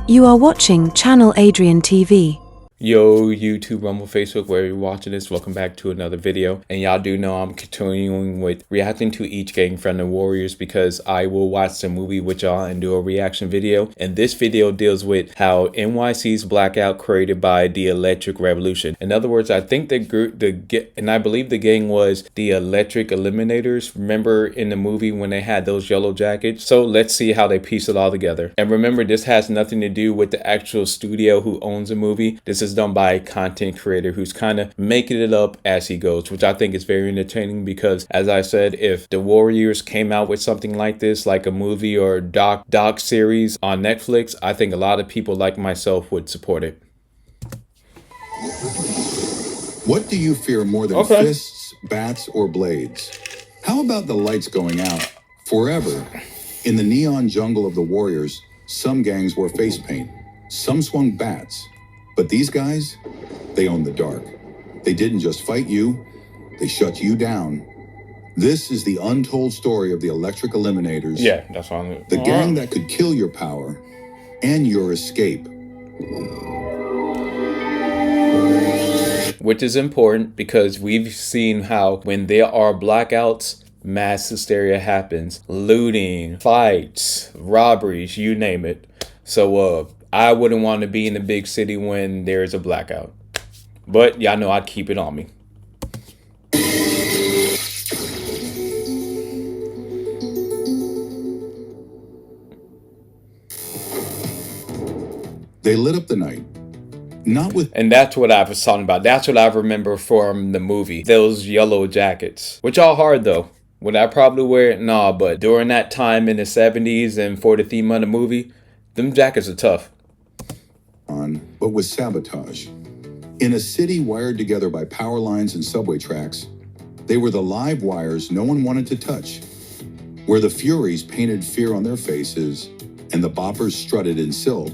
You are watching Channel Adrian TV. Yo, YouTube, Rumble, Facebook, wherever you're watching this, welcome back to another video. And y'all do know I'm continuing with reacting to each gang from the Warriors because I will watch the movie with y'all and do a reaction video. And this video deals with how NYC's Blackout created by the Electric Revolution. In other words, I think the group, and I believe the gang was the Electric Eliminators. Remember in the movie when they had those yellow jackets? So let's see how they piece it all together. And remember, this has nothing to do with the actual studio who owns the movie. This is done by a content creator who's kind of making it up as he goes, which I think is very entertaining because, as I said, if the Warriors came out with something like this, like a movie or doc series on Netflix, I think a lot of people like myself would support it. What do you fear more than fists, bats, or blades? How about the lights going out forever? In the neon jungle of the Warriors, some gangs wore face paint, some swung bats. But these guys, they own the dark. They didn't just fight you, they shut you down. This is the untold story of the Electric Eliminators. Yeah, that's what I'm the gang that could kill your power and your escape. Which is important because we've seen how when there are blackouts, mass hysteria happens. Looting, fights, robberies, you name it. So, I wouldn't want to be in a big city when there's a blackout. But y'all know I'd keep it on me. They lit up the night. Not with... And that's what I was talking about. That's what I remember from the movie. Those yellow jackets. Which are hard though. Would I probably wear it? Nah, but during that time in the 70s and for the theme of the movie, them jackets are tough. But with sabotage. In a city wired together by power lines and subway tracks, they were the live wires no one wanted to touch. Where the Furies painted fear on their faces and the Boppers strutted in silk,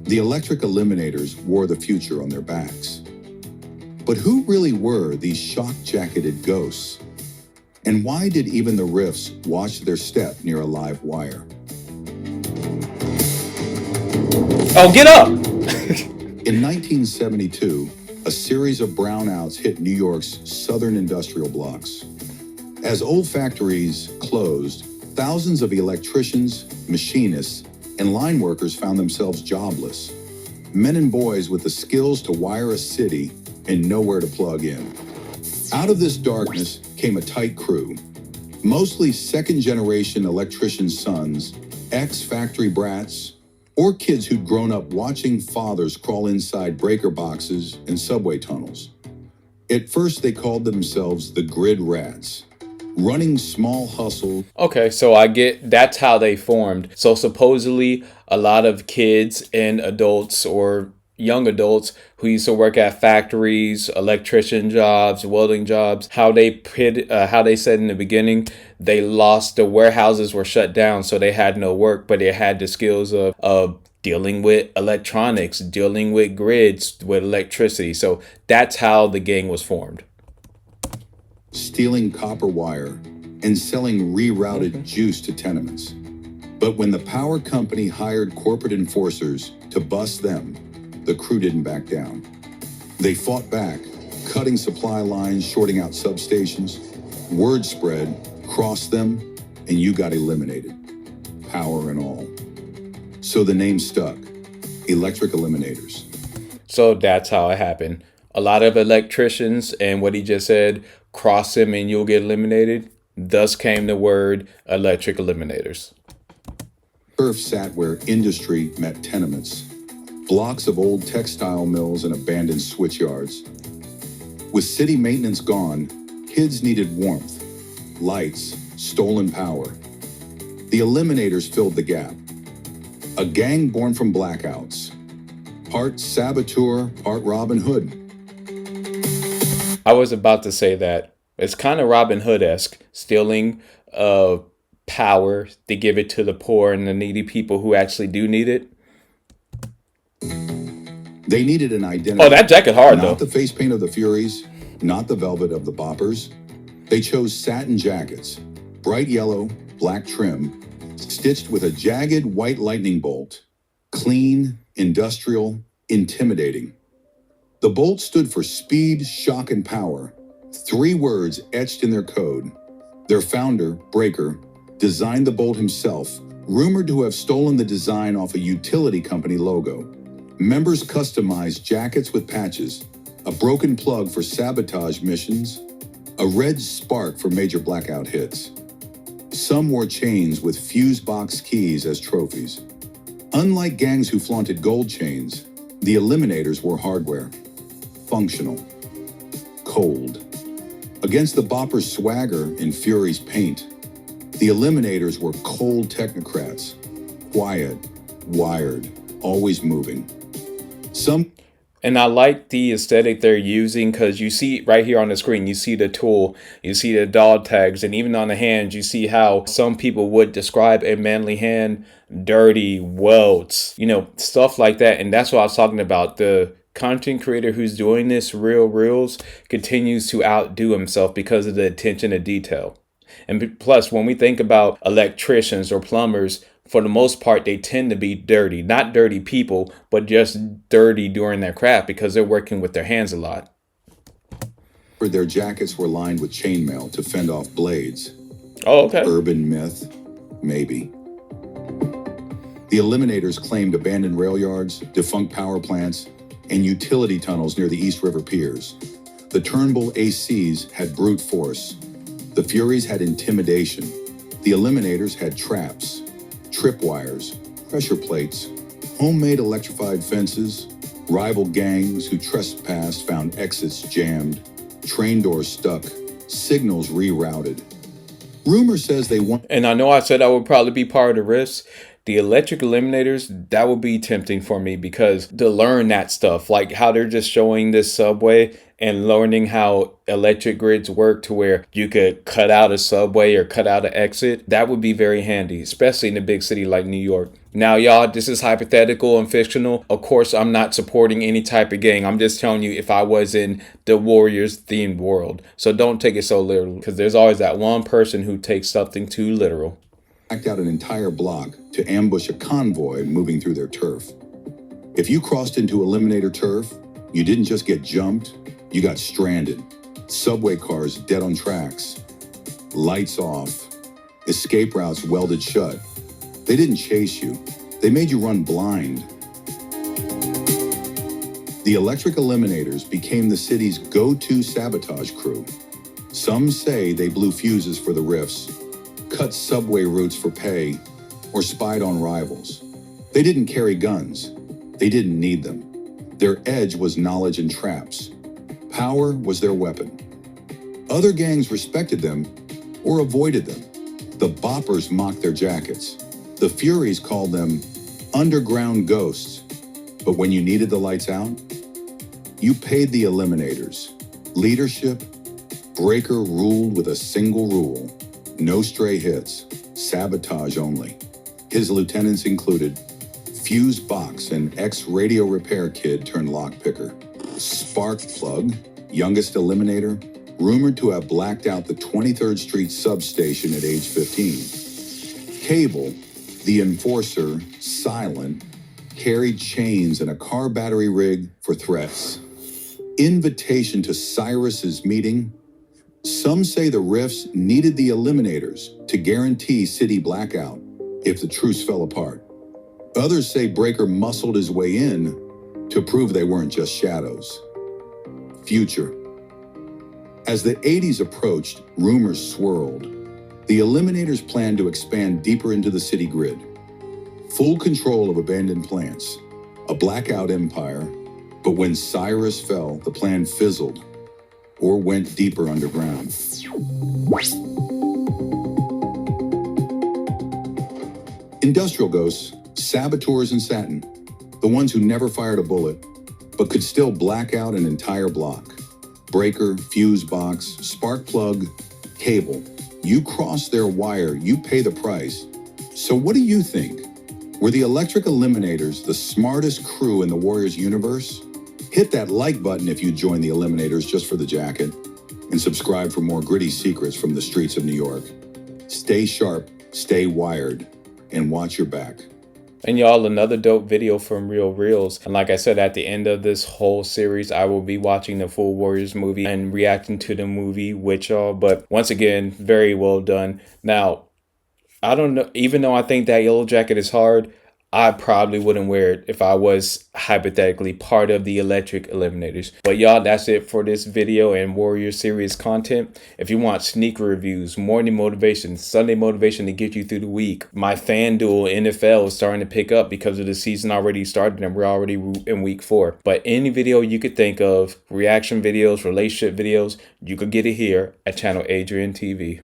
the Electric Eliminators wore the future on their backs. But who really were these shock-jacketed ghosts? And why did even the riffs watch their step near a live wire? Oh, get up! In 1972, a series of brownouts hit New York's southern industrial blocks. As old factories closed, thousands of electricians, machinists, and line workers found themselves jobless. Men and boys with the skills to wire a city and nowhere to plug in. Out of this darkness came a tight crew, mostly second-generation electricians' sons, ex-factory brats, or kids who'd grown up watching fathers crawl inside breaker boxes and subway tunnels. At first, they called themselves the Grid Rats, running small hustle. Okay, so I get that's how they formed. So supposedly a lot of kids and adults or young adults who used to work at factories, electrician jobs, welding jobs, how they said in the beginning, they lost, the warehouses were shut down, so they had no work, but they had the skills of dealing with electronics, dealing with grids, with electricity. So that's how the gang was formed. Stealing copper wire and selling rerouted juice to tenements. But when the power company hired corporate enforcers to bust them, the crew didn't back down. They fought back, cutting supply lines, shorting out substations. Word spread, crossed them, and you got eliminated, power and all. So the name stuck, Electric Eliminators. So that's how it happened. A lot of electricians, and what he just said, cross them and you'll get eliminated. Thus came the word Electric Eliminators. Turf sat where industry met tenements. Blocks of old textile mills and abandoned switchyards. With city maintenance gone, kids needed warmth, lights, stolen power. The Eliminators filled the gap. A gang born from blackouts. Part saboteur, part Robin Hood. I was about to say that. It's kind of Robin Hood-esque, stealing power to give it to the poor and the needy people who actually do need it. They needed an identity. Oh, that jacket hard, though. Not the face paint of the Furies, not the velvet of the Boppers. They chose satin jackets, bright yellow, black trim, stitched with a jagged white lightning bolt. Clean, industrial, intimidating. The Bolt stood for speed, shock, and power, 3 words etched in their code. Their founder, Breaker, designed the Bolt himself, rumored to have stolen the design off a utility company logo. Members customized jackets with patches, a broken plug for sabotage missions, a red spark for major blackout hits. Some wore chains with fuse box keys as trophies. Unlike gangs who flaunted gold chains, the Eliminators wore hardware. Functional. Cold. Against the Boppers' swagger and Furies' paint, the Eliminators were cold technocrats. Quiet, wired, always moving. And I like the aesthetic they're using because you see right here on the screen, you see the tool, you see the dog tags, and even on the hands, you see how some people would describe a manly hand, dirty, welts, you know, stuff like that. And that's what I was talking about. The content creator who's doing this, Real Reels, continues to outdo himself because of the attention to detail. And plus, when we think about electricians or plumbers, for the most part, they tend to be dirty. Not dirty people, but just dirty during their craft because they're working with their hands a lot. Their jackets were lined with chainmail to fend off blades. Oh, okay. Urban myth? Maybe. The Eliminators claimed abandoned rail yards, defunct power plants, and utility tunnels near the East River piers. The Turnbull ACs had brute force. The Furies had intimidation. The Eliminators had traps, tripwires, pressure plates, homemade electrified fences, rival gangs who trespassed found exits jammed, train doors stuck, signals rerouted. Rumor says they want... And I know I said I would probably be part of the risk. The electric eliminators, that would be tempting for me because to learn that stuff, like how they're just showing this subway and learning how electric grids work to where you could cut out a subway or cut out an exit, that would be very handy, especially in a big city like New York. Now, y'all, this is hypothetical and fictional. Of course, I'm not supporting any type of gang. I'm just telling you if I was in the Warriors themed world. So don't take it so literal because there's always that one person who takes something too literal. Blacked out an entire block to ambush a convoy moving through their turf. If you crossed into Eliminator turf, you didn't just get jumped, you got stranded. Subway cars dead on tracks, lights off, escape routes welded shut. They didn't chase you, they made you run blind. The electric Eliminators became the city's go-to sabotage crew. Some say they blew fuses for the rifts, cut subway routes for pay, or spied on rivals. They didn't carry guns. They didn't need them. Their edge was knowledge and traps. Power was their weapon. Other gangs respected them or avoided them. The Boppers mocked their jackets. The Furies called them underground ghosts. But when you needed the lights out, you paid the Eliminators. Leadership, Breaker ruled with a single rule. No stray hits, sabotage only. His lieutenants included Fuse Box, an ex-radio repair kid turned lockpicker. Spark Plug, youngest Eliminator, rumored to have blacked out the 23rd Street substation at age 15. Cable, the enforcer, silent, carried chains and a car battery rig for threats. Invitation to Cyrus's meeting. Some say the Rifts needed the Eliminators to guarantee city blackout if the truce fell apart. Others say Breaker muscled his way in to prove they weren't just shadows. Future. As the 80s approached, rumors swirled. The Eliminators planned to expand deeper into the city grid. Full control of abandoned plants, a blackout empire, but when Cyrus fell, the plan fizzled or went deeper underground. Industrial ghosts, saboteurs in satin, the ones who never fired a bullet, but could still black out an entire block. Breaker, fuse box, spark plug, cable. You cross their wire, you pay the price. So what do you think? Were the electric Eliminators the smartest crew in the Warriors universe? Hit that like button if you join the Eliminators just for the jacket, and subscribe for more gritty secrets from the streets of New York. Stay sharp, stay wired, and watch your back. And y'all, another dope video from Real Reels. And like I said, at the end of this whole series, I will be watching the full Warriors movie and reacting to the movie with y'all. But once again, very well done. Now, I don't know, even though I think that yellow jacket is hard, I probably wouldn't wear it if I was hypothetically part of the Electric Eliminators. But y'all, that's it for this video and Warrior series content. If you want sneaker reviews, morning motivation, Sunday motivation to get you through the week, my FanDuel NFL is starting to pick up because of the season already started and we're already in week 4. But any video you could think of, reaction videos, relationship videos, you could get it here at Channel Adrian TV.